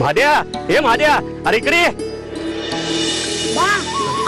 महाद्या, हे महाद्या, अरे इकडे ये.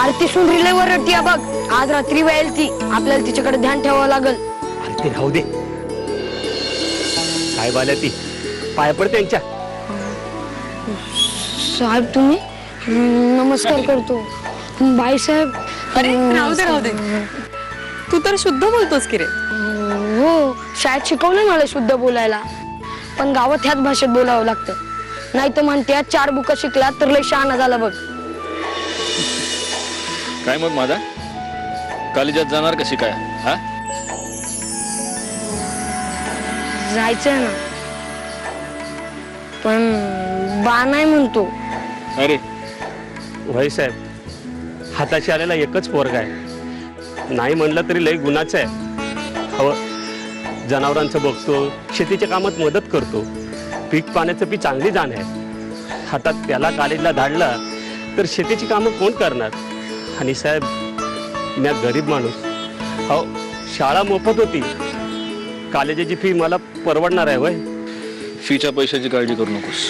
अरे ती सुंदरीला वरती बघ, आज रात्री वेळ ती, आपल्याला तिच्याकडे ध्यान ठेवावं लागल. अरे ते राहू दे, साहेब आल्या ती, पाय पड त्यांच्या. साहेब तुम्ही? नमस्कार करतो. बाई साहेब. अरे राहू दे, तू तर शुद्ध बोलतोस की रे. हो, शाळेत शिकवलं मला शुद्ध बोलायला, पण गावात ह्याच भाषेत बोलावं लागतं. नाही तर म्हणते 4 बुक शिकला तर लय शहाणा झाला बघ. काय मग माझा कॉलेजात जाणार कशी काय? हा, जायचंय ना, पण बा नाही म्हणतो. अरे वय साहेब, हाताशी आलेला एकच पोरगा आहे, नाही म्हणलं तरी लय गुन्हाचं आहे. हो, जनावरांचं बघतो, शेतीच्या कामात मदत करतो, पीक पाण्याचं बी चांगली जाण आहे. हातात त्याला कॉलेजला धाडला तर शेतीची कामं कोण करणार? आणि साहेब, मी गरीब माणूस, हो, शाळा मोफत होती, कॉलेजाची फी मला परवडणार आहे वय. फीच्या पैशाची काळजी करू नकोस,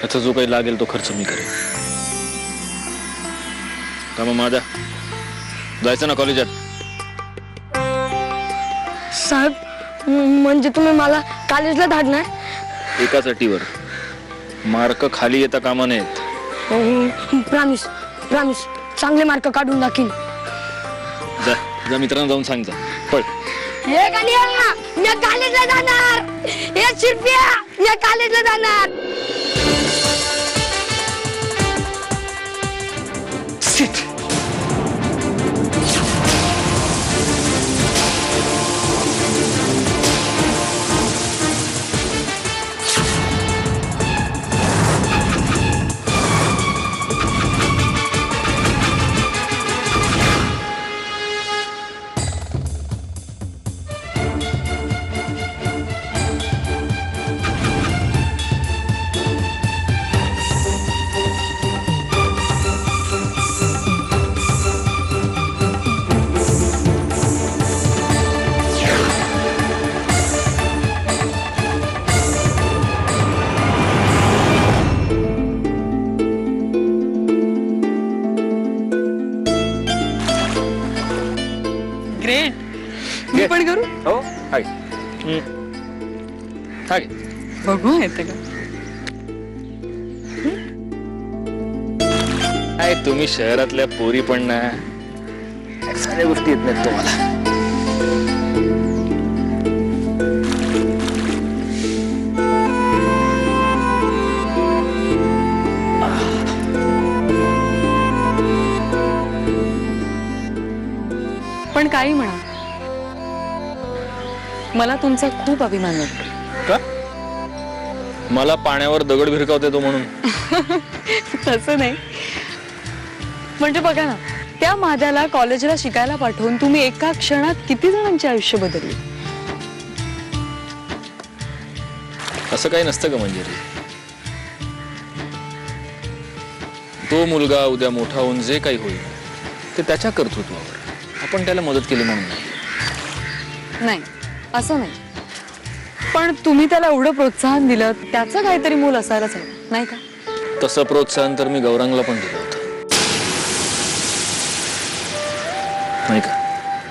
याचा जो काही लागेल तो खर्च मी करेन. का मग माझा जायचं ना कॉलेजात? साहेब, म्हणजे तुम्ही मला कॉलेजला धाडणार? एकाच अटीवर, मार्क खाली येता कामा नयेत. प्रॉमिस प्रॉमिस, चांगले मार्क काढून दाखीन. जा जा, मित्रांना जाऊन सांग जा. पळ. हे कालिया, मी कॉलेजला जाणार. हे शिरप्या, मी कॉलेजला जाणार. Sit. ग्रेट. मी पण करू? हो, हाय. हाय. बघू येते का? काय तुम्ही शहरातल्या पोरी पण ना, साऱ्या गोष्टी येत नाहीत तुम्हाला. पण काही म्हणा, मला तुमचा खूप अभिमान वाटतो. का? मला पाण्यावर दगड भिरकावते तो म्हणून? तसं नाही, म्हणजे बघा ना, त्या माझ्याला कॉलेजला शिकायला पाठवून तुम्ही एका क्षणात किती जणांचे आयुष्य बदलले. असं काही नसतं का मंजिरी? तो मुलगा उद्या मोठा होऊन जे काही होईल ते त्याच्या कर्तृत्वावर, आपण त्याला मदत केली म्हणून नाही, असं नाही. पण तुम्ही त्याला एवढं प्रोत्साहन दिलं, त्याचं काहीतरी मूल असायलाच हवं, नाही का? तसं प्रोत्साहन तर मी गौरांगला पण दिलं होतं, नाही का?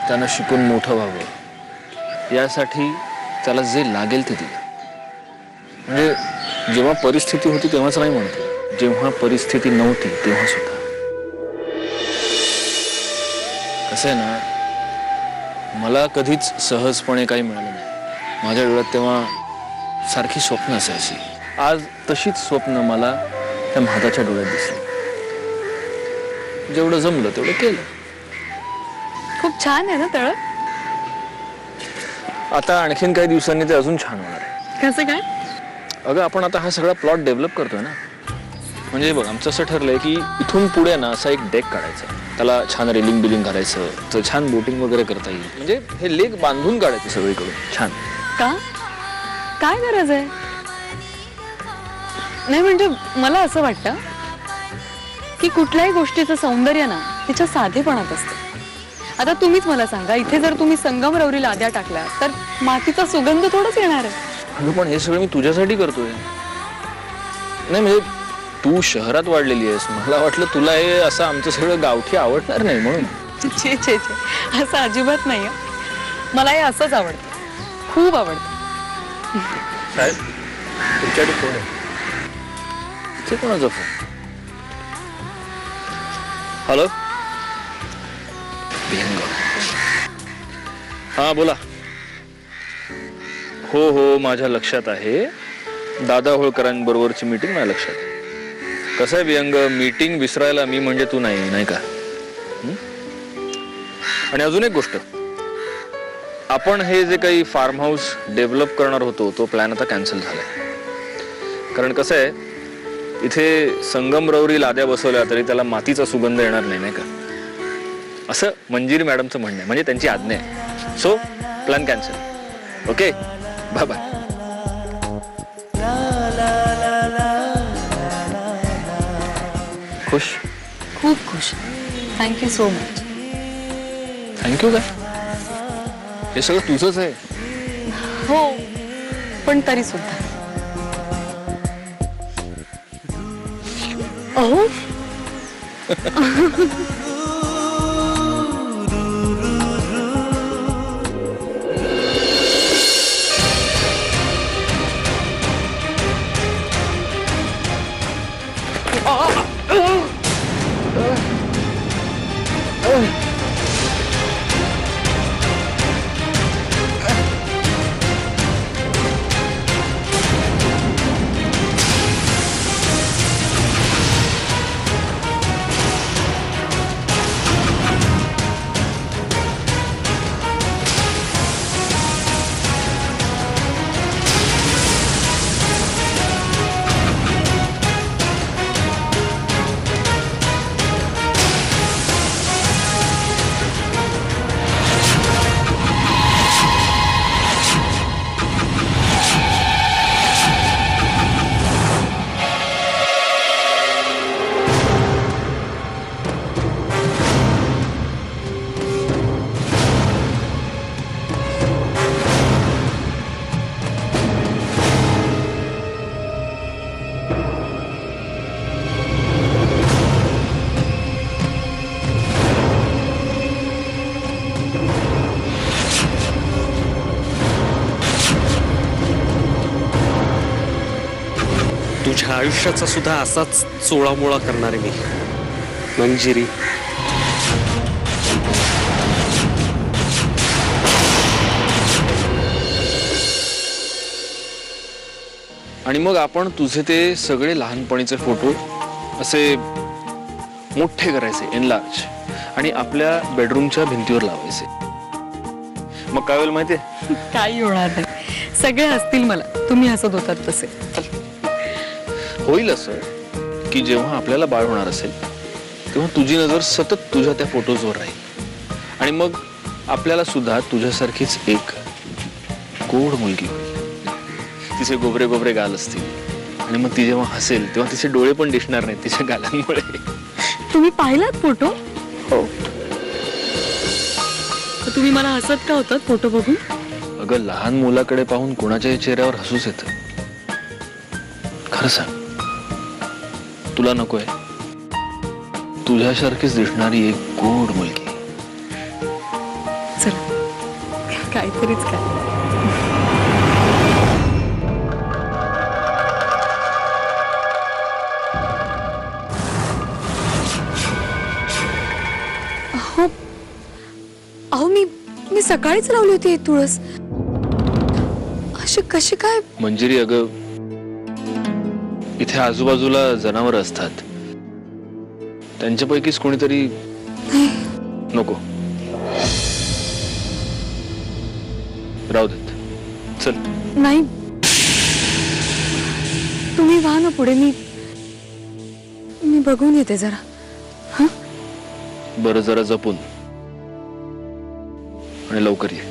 त्यानं शिकून मोठं व्हावं यासाठी त्याला जे लागेल ते दिलं. म्हणजे जेव्हा परिस्थिती होती तेव्हाच नाही म्हणते, जेव्हा परिस्थिती नव्हती तेव्हा सुद्धा. कसं आहे ना, मला कधीच सहजपणे काही मिळालं नाही. माझ्या डोळ्यात तेव्हा सारखी स्वप्न असायची. आज तशीच स्वप्न मला त्या महादाच्या डोळ्यात दिसली. जेवढं जमलं तेवढं केलं. खूप छान आहे ना तळ? आता आणखीन काही दिवसांनी ते अजून छान होणार आहे. कसं काय? अगं, आपण आता हा सगळा प्लॉट डेव्हलप करतोय ना. म्हणजे बघ, आमचं असं ठरलंय की इथून पुढे ना असा एक डेक काढायचा, त्याला छान रेलिंग बिलिंग करायचं, तर छान बोटिंग वगैरे करता येईल. म्हणजे हे लेक बांधून काढायचे सगळीकडून छान. का? काय गरज आहे? नाही, म्हणजे मला असं वाटतं की कुठल्याही गोष्टीचं सौंदर्य ना तिच्या साधेपणात असतं. आता तुम्हीच मला सांगा, इथे जर तुम्ही संगमरवरी लाद्या टाकल्या तर मातीचा सुगंध थोडाच येणार आहे. अगं, पण हे सगळं मी तुझ्यासाठी करतोय. नाही म्हणजे तू शहरात वाढलेली आहेस, मला वाटलं तुला हे असं आमचं सगळं गावठी आवडणार नाही म्हणून. छे छे छे, असं अजिबात नाही हं. मला हे असंच आवडतं, खूप आवडतं. साहेब तुमच्याकडे कोण आहे? ते कोणाचा फोन? हॅलो, हा बोला. हो हो, माझ्या लक्षात आहे. दादा होळकरांबरोबरची मीटिंग माझ्या लक्षात आहे. कसं आहे विहंग, मीटिंग विसरायला मी म्हणजे तू नाही का? आणि अजून एक गोष्ट, आपण हे जे काही फार्म हाऊस डेव्हलप करणार होतो तो प्लॅन आता कॅन्सल झालाय. कारण कसं आहे, इथे संगमरवरी लाद्या बसवल्या तरी त्याला मातीचा सुगंध येणार नाही का, असं मंजिरी मॅडमचं म्हणणं आहे, म्हणजे त्यांची आज्ञा आहे. So plan cancel. Okay, bye bye. खुश? खूप खुश. Thank you so much. थँक्यू काय, हे सगळं तुझंच आहे. हो, पण तरी सुद्धा. अहो तुझ्या आयुष्याचा सुद्धा असाच चोळामोळा करणार आहे मी, मंजिरी. आणि मग आपण तुझे ते सगळे लहानपणीचे फोटो असे मोठे करायचे, एनलार्ज, आणि आपल्या बेडरूमच्या भिंतीवर लावायचे. मग काय होईल माहितीये? काही होणार नाही, सगळे हसतील मला, तुम्ही हसत होतात तसे. होईल असं की जेव्हा आपल्याला बाळ होणार असेल तेव्हा तुझी नजर सतत तुझ्या त्या फोटोजवर राहील, आणि मग आपल्याला सुद्धा तुझ्यासारखीच एक गोड मुलगी होईल. तिचे गोबरे गोबरे गाल असतील, आणि मग ती जेव्हा हसेल तेव्हा तिचे डोळे पण दिसणार नाहीत तिच्या गालांमुळे. तुम्ही पाहिलात फोटो? हो. तुम्ही मला हसत का होतात फोटो बघून? अगं, लहान मुलाकडे पाहून कोणाच्याही चेहऱ्यावर हसूच येतं. खरं सांग, तुला नकोय तुझ्यासारखीच दिसणारी एक गोड मुलगी? चला, काहीतरीच काय. अहो मी सकाळीच लावली होती तुळस, अशी कशी काय? मंजिरी, अगं इथे आजूबाजूला जनावर असतात, त्यांच्यापैकीच कोणीतरी. नको, राहू देत, चल. नाही, तुम्ही व्हा ना पुढे, मी बघून येते जरा. हा, बरं, जरा जपून आणि लवकर ये.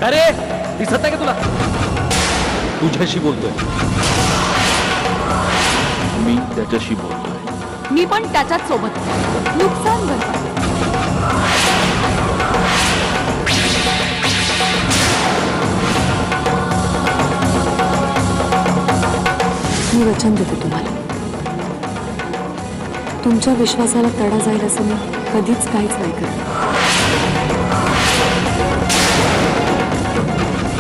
अरे दिसत नाही का तुला? तुझ्याशी बोलतोय मी, त्याच्याशी बोलतोय. मी पण त्याच्याच सोबत आहे. नुकसान भरपाई. मी वचन देते तुम्हाला, तुमच्या विश्वासाला तडा जाईल असं मी कधीच काहीच नाही करत.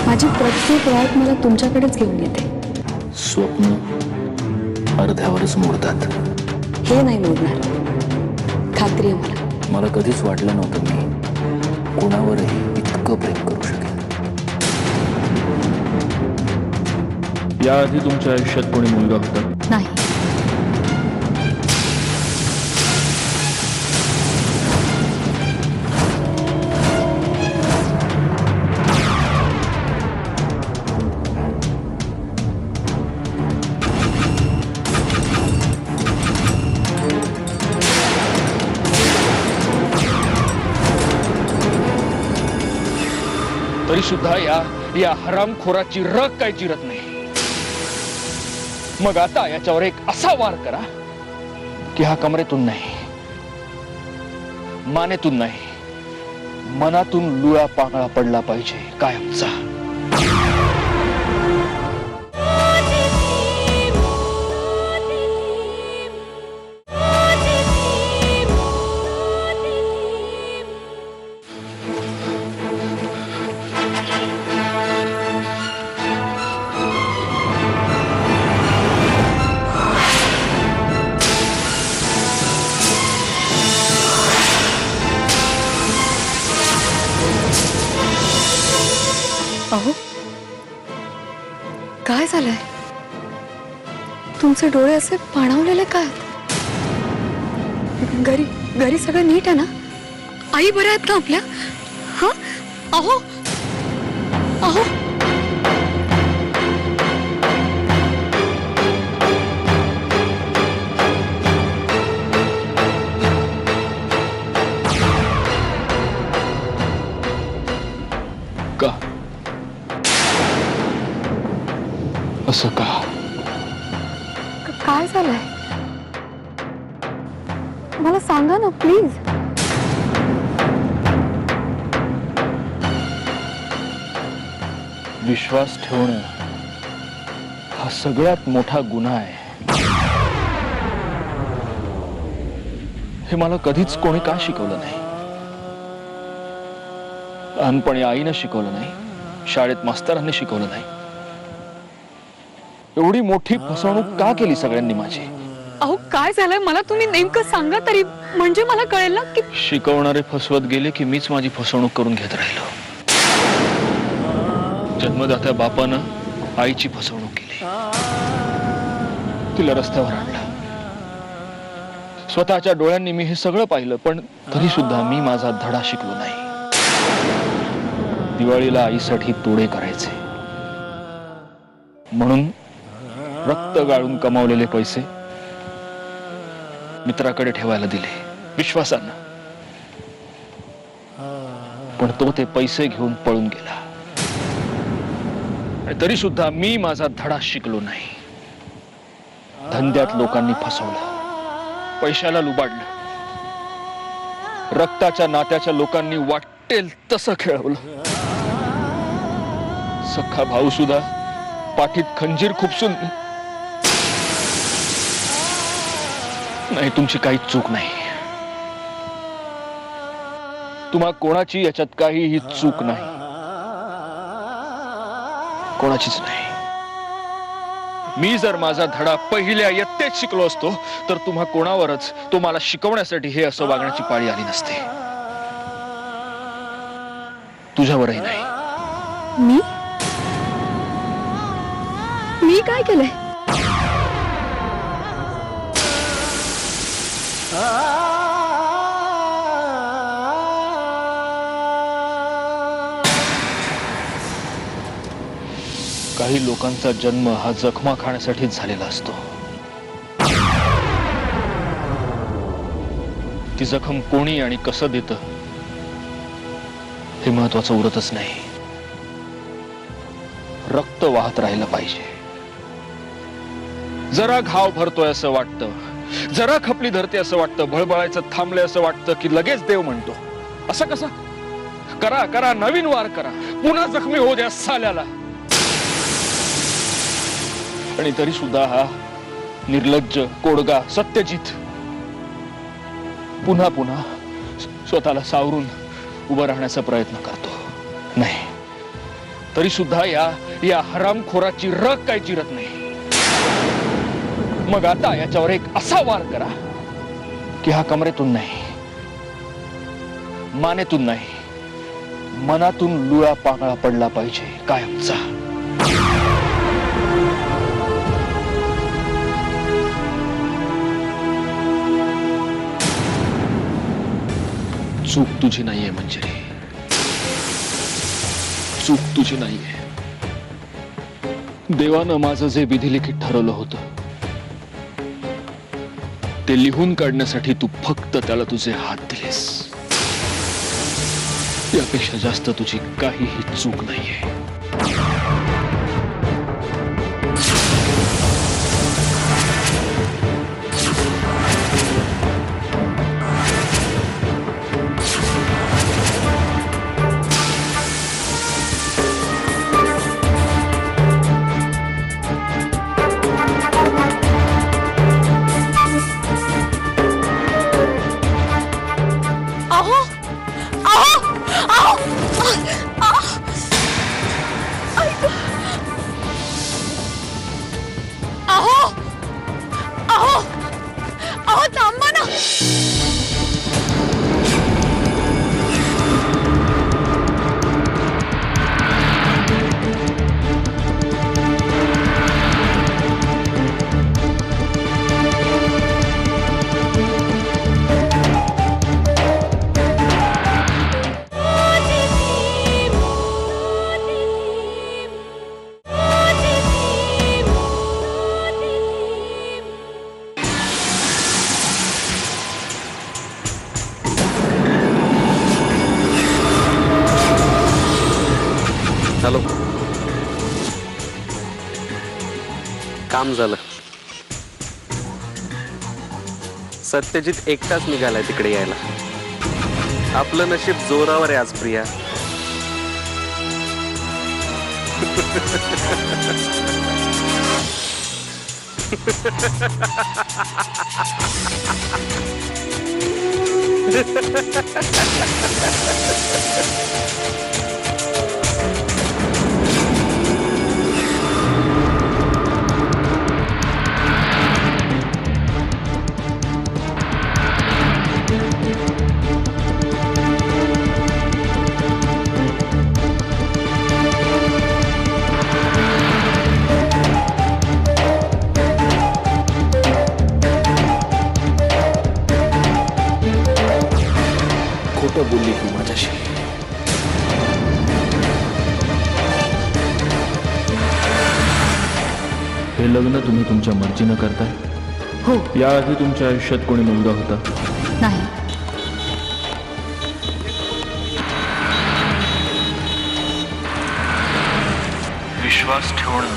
माझी प्रत्येक वाट मला तुमच्याकडेच घेऊन येते. स्वप्न अर्ध्यावरच मोडतात. हे नाही मोडणार, खात्री आहे मला. मला कधीच वाटलं नव्हतं मी कोणावरही इतकं प्रेम करू शकेन. याआधी तुमच्या आयुष्यात कोणी मुलगा होता? नाही. तरी सुद्धा या हरामखोराची रग काय जिरत नाही. मग आता याच्यावर एक असा वार करा की हा कमरेतून नाही, मानेतून नाही, मनातून लुळा पांगळा पडला पाहिजे कायमचा. अहो, काय झालंय? तुमचे डोळे असे पाणावलेले काय? घरी सगळं नीट आहे ना? आई बऱ्या आहेत ना आपल्या? हा? अहो अहो, का असं का? काय झालंय? मला सांगा ना प्लीज. विश्वास ठेवणं हा सगळ्यात मोठा गुन्हा आहे. हे मला कधीच कोणी का शिकवलं नाही. लहानपणी आईनं शिकवलं नाही, शाळेत मास्तरांनी शिकवलं नाही. एवढी मोठी फसवणूक का केली सगळ्यांनी माझी? अहो काय झालंय मला तुम्ही नेमकं सांगा तरी, म्हणजे मला कळेल ना की. शिकवणारे फसवत गेले की मीच माझी फसवणूक करून घेत राहिलो. जन्मदात्या बापानं आईची फसवणूक केली, तिला रस्त्यावर आणलं. स्वतःच्या डोळ्यांनी मी हे सगळं पाहिलं, पण तरी सुद्धा मी माझा धडा शिकलो नाही. दिवाळीला आईसाठी तोडे करायचे म्हणून रक्त गाळून कमावलेले पैसे मित्राकडे ठेवायला दिले विश्वासानं, पण तो ते पैसे घेऊन पळून गेला. तरी सुद्धा मी माझा धडा शिकलो नाही. धंद्यात लोकांनी फसवलं, पैशाला लुबाडलं, रक्ताच्या नात्याच्या लोकांनी वाटेल तसं खेळवलं. सख्खा भाऊ सुद्धा पाठीत खंजीर खुपसून, नाही तुमची काहीच चूक नाही, तुम्हा कोणाची याच्यात काहीही चूक नाही, कोणाचीच नाही. मी जर माझा धडा पहिल्या इयत्तेत शिकलो असतो तर तुम्हा कोणावरच तो मला शिकवण्यासाठी हे असं वागण्याची पाळी आली नसते. तुझ्यावरही नाही. मी काय केलंय? काही लोकांचा जन्म हा जखमा खाण्यासाठीच झालेला असतो. ती जखम कोणी आणि कसं देतं हे महत्वाचं उरतच नाही. रक्त वाहत राहिलं पाहिजे. जरा घाव भरतोय असं वाटतं, जरा खपली धरते असं वाटतं, भळबळायचं थांबलंय असं वाटतं की लगेच देव म्हणतो. असं कसं? करा करा, नवीन वार करा, पुन्हा जखमी होऊ द्या साल्याला. आणि तरी सुद्धा हा निर्लज्ज कोडगा सत्यजित पुन्हा पुन्हा स्वतःला सावरून उभं राहण्याचा प्रयत्न करतो. नाही, तरी सुद्धा या हरामखोराची रग काय चिरत नाही. मग आता याच्यावर एक असा वार करा की हा कमरेतून नाही, मानेतून नाही, मनातून लुळा पांगळा पडला पाहिजे कायमचा. चूक तुझी नाहीये मंजिरी, चूक तुझी नाहीये. देवानं माझं जे विधिलिखित ठरवलं होतं ते लिहून काढण्यासाठी तू फक्त त्याला तुझे हात दिलेस. यापेक्षा जास्त तुझी काहीही चूक नाहीये. हॅलो, काम झालं. सत्यजित एकटाच निघालाय तिकडे यायला. आपलं नशीब जोरावर आहे आज प्रिया. खोटं बोलली तू माझ्याशी. हे लग्न तुम्ही तुमच्या मर्जीनं करताय? हो. याआधी तुमच्या आयुष्यात कोणी मुलगा होता? नाही. विश्वास ठेवणं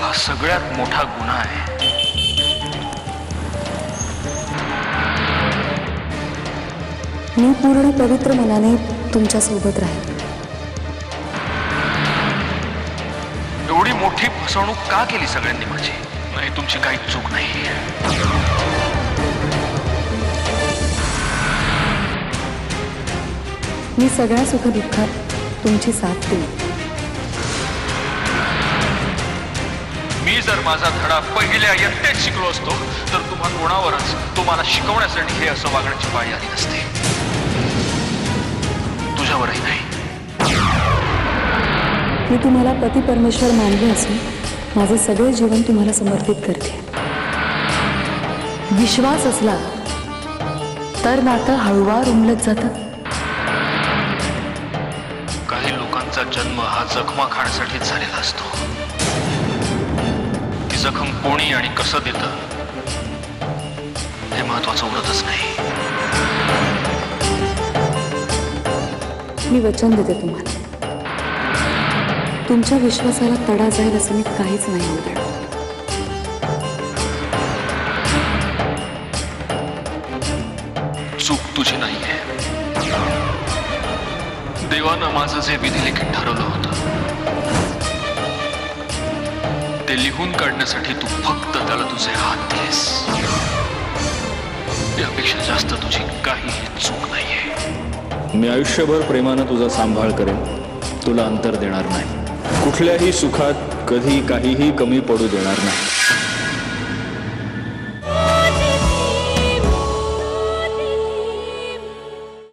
हा सगळ्यात मोठा गुन्हा आहे. मी पूर्ण पवित्र मनाने तुमच्या सोबत राहील. एवढी मोठी फसवणूक का केली सगळ्यांनी माझी? नाही, तुमची काही चूक नाही. मी सगळ्या सुखदुःखात तुमची साथ देईन. मी जर माझा धडा पहिल्या इयत्तेत शिकलो असतो तर तुम्हा कोणावरच तुम्हाला शिकवण्यासाठी हे असं वागण्याची पाळी आली नसते. तुझ्यावरही नाही. मी तुम्हाला पती परमेश्वर मानले असून माझे सगळे जीवन तुम्हाला समर्पित करते. विश्वास असला तर नातं हळूवार उमलत जातं. काही लोकांचा जन्म हा जखमा खाण्यासाठीच झालेला असतो. ती जखम कोणी आणि कसं देतं हे महत्वाचं उरतच नाही. मी वचन देते तुम्हाला, तुमच्या विश्वासाला तडा जाईल असं मी काहीच नाही होऊ देणार. चूक तुझी नाहीये. देवानं माझं जे विधिलिखित ठरवलं होतं ते लिहून काढण्यासाठी तू फक्त त्याला तुझे हात दिलेस. यापेक्षा जास्त तुझी काहीही चूक नाहीये. मी आयुष्यभर प्रेमानं तुझा सांभाळ करेन, तुला अंतर देणार नाही, कुठल्याही सुखात कधी काहीही कमी पडू देणार नाही.